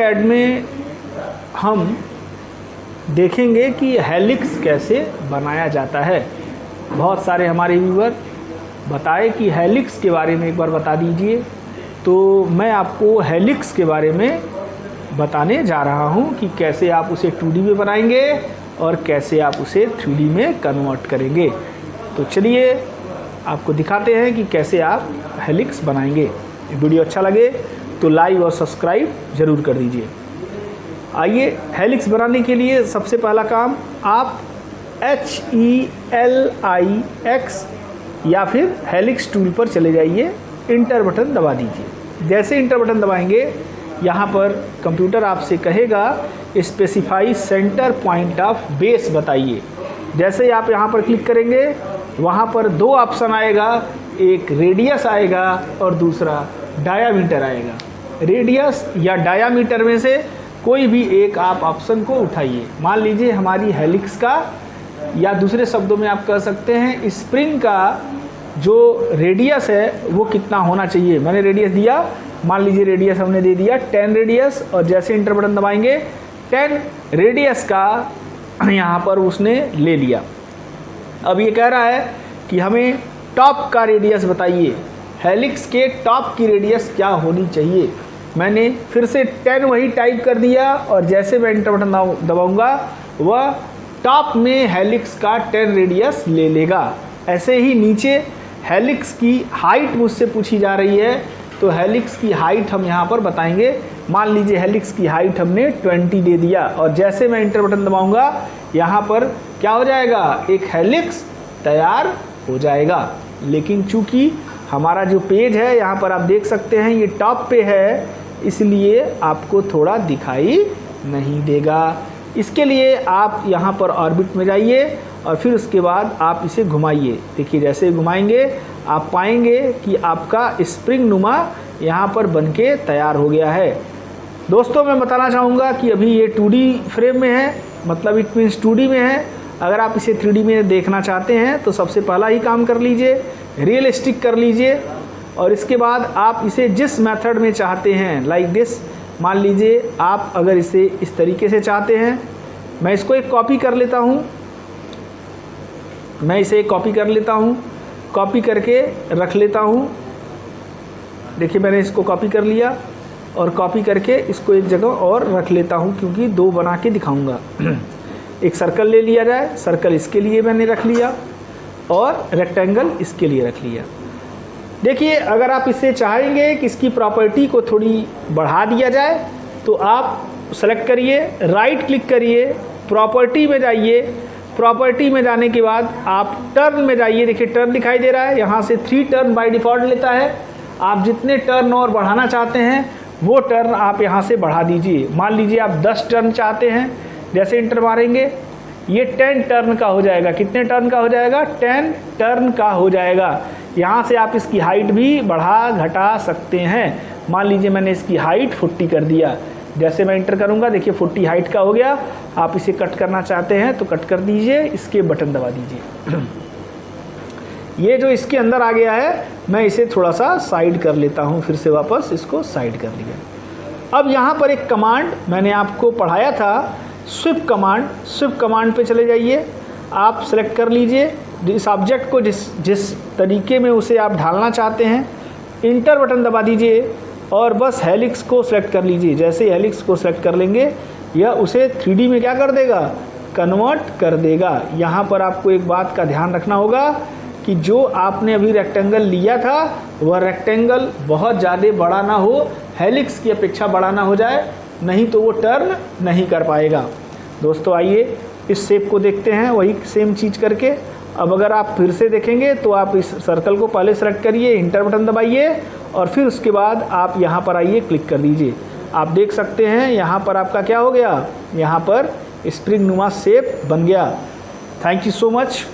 CAD में हम देखेंगे कि हेलिक्स कैसे बनाया जाता है। बहुत सारे हमारे व्यूअर बताए कि हेलिक्स के बारे में एक बार बता दीजिए, तो मैं आपको हेलिक्स के बारे में बताने जा रहा हूं कि कैसे आप उसे 2D में बनाएंगे और कैसे आप उसे 3D में कन्वर्ट करेंगे। तो चलिए आपको दिखाते हैं कि कैसे आप हेलिक्स बनाएंगे। वीडियो अच्छा लगे तो लाइक और सब्सक्राइब ज़रूर कर दीजिए। आइए, हेलिक्स बनाने के लिए सबसे पहला काम, आप HELIX या फिर हेलिक्स टूल पर चले जाइए, इंटर बटन दबा दीजिए। जैसे इंटर बटन दबाएंगे, यहाँ पर कंप्यूटर आपसे कहेगा specify centre point of base बताइए। जैसे ही आप यहाँ पर क्लिक करेंगे, वहाँ पर दो ऑप्शन आएगा, एक रेडियस आएगा और दूसरा डायामीटर आएगा। रेडियस या डायामीटर में से कोई भी एक आप ऑप्शन को उठाइए। मान लीजिए हमारी हेलिक्स का, या दूसरे शब्दों में आप कह सकते हैं स्प्रिंग का जो रेडियस है वो कितना होना चाहिए। मैंने रेडियस दिया, मान लीजिए रेडियस हमने दे दिया 10 रेडियस, और जैसे इंटर बटन दबाएंगे 10 रेडियस का यहाँ पर उसने ले लिया। अब ये कह रहा है कि हमें टॉप का रेडियस बताइए, हेलिक्स के टॉप की रेडियस क्या होनी चाहिए। मैंने फिर से 10 वही टाइप कर दिया, और जैसे मैं इंटर बटन दबाऊंगा वह टॉप में हेलिक्स का 10 रेडियस ले लेगा। ऐसे ही नीचे हेलिक्स की हाइट मुझसे पूछी जा रही है, तो हेलिक्स की हाइट हम यहाँ पर बताएंगे। मान लीजिए हेलिक्स की हाइट हमने 20 दे दिया, और जैसे मैं इंटर बटन दबाऊंगा यहाँ पर क्या हो जाएगा, एक हेलिक्स तैयार हो जाएगा। लेकिन चूंकि हमारा जो पेज है यहाँ पर आप देख सकते हैं ये टॉप पे है, इसलिए आपको थोड़ा दिखाई नहीं देगा। इसके लिए आप यहाँ पर ऑर्बिट में जाइए और फिर उसके बाद आप इसे घुमाइए। देखिए जैसे घुमाएंगे आप पाएंगे कि आपका स्प्रिंग नुमा यहाँ पर बनके तैयार हो गया है। दोस्तों, मैं बताना चाहूँगा कि अभी ये 2D फ्रेम में है, मतलब इट मीन्स 2D में है। अगर आप इसे 3D में देखना चाहते हैं तो सबसे पहला ही काम कर लीजिए, रियलिस्टिक कर लीजिए, और इसके बाद आप इसे जिस मेथड में चाहते हैं, लाइक दिस, मान लीजिए आप अगर इसे इस तरीके से चाहते हैं, मैं इसको एक कॉपी कर लेता हूँ, मैं इसे कॉपी कर लेता हूँ, कॉपी करके रख लेता हूँ। देखिए मैंने इसको कॉपी कर लिया और कॉपी करके इसको एक जगह और रख लेता हूँ, क्योंकि दो बना के दिखाऊंगा। एक सर्कल ले लिया जाए, सर्कल इसके लिए मैंने रख लिया और रेक्टेंगल इसके लिए रख लिया। देखिए अगर आप इससे चाहेंगे कि इसकी प्रॉपर्टी को थोड़ी बढ़ा दिया जाए, तो आप सेलेक्ट करिए, राइट क्लिक करिए, प्रॉपर्टी में जाइए। प्रॉपर्टी में जाने के बाद आप टर्न में जाइए। देखिए टर्न दिखाई दे रहा है, यहाँ से 3 टर्न बाय डिफ़ॉल्ट लेता है। आप जितने टर्न और बढ़ाना चाहते हैं वो टर्न आप यहाँ से बढ़ा दीजिए। मान लीजिए आप 10 टर्न चाहते हैं, जैसे इंटर मारेंगे ये 10 टर्न का हो जाएगा। कितने टर्न का हो जाएगा, 10 टर्न का हो जाएगा। यहाँ से आप इसकी हाइट भी बढ़ा घटा सकते हैं। मान लीजिए मैंने इसकी हाइट 40 कर दिया, जैसे मैं इंटर करूँगा देखिए 40 हाइट का हो गया। आप इसे कट करना चाहते हैं तो कट कर दीजिए, इसके बटन दबा दीजिए। ये जो इसके अंदर आ गया है, मैं इसे थोड़ा सा साइड कर लेता हूँ, फिर से वापस इसको साइड कर लिया। अब यहाँ पर एक कमांड मैंने आपको पढ़ाया था, स्विप कमांड। स्विप कमांड पे चले जाइए, आप सेलेक्ट कर लीजिए इस ऑब्जेक्ट को जिस तरीके में उसे आप ढालना चाहते हैं। इंटर बटन दबा दीजिए और बस हेलिक्स को सेलेक्ट कर लीजिए। जैसे ही हेलिक्स को सेलेक्ट कर लेंगे, यह उसे 3D में क्या कर देगा, कन्वर्ट कर देगा। यहाँ पर आपको एक बात का ध्यान रखना होगा कि जो आपने अभी रेक्टेंगल लिया था वह रेक्टेंगल बहुत ज़्यादा बड़ा ना हो, हेलिक्स की अपेक्षा बड़ा ना हो जाए, नहीं तो वो टर्न नहीं कर पाएगा। दोस्तों आइए इस शेप को देखते हैं, वही सेम चीज़ करके। अब अगर आप फिर से देखेंगे तो आप इस सर्कल को पहले सेलेक्ट करिए, इंटर बटन दबाइए और फिर उसके बाद आप यहाँ पर आइए, क्लिक कर दीजिए। आप देख सकते हैं यहाँ पर आपका क्या हो गया, यहाँ पर स्प्रिंग नुमा शेप बन गया। Thank you so much.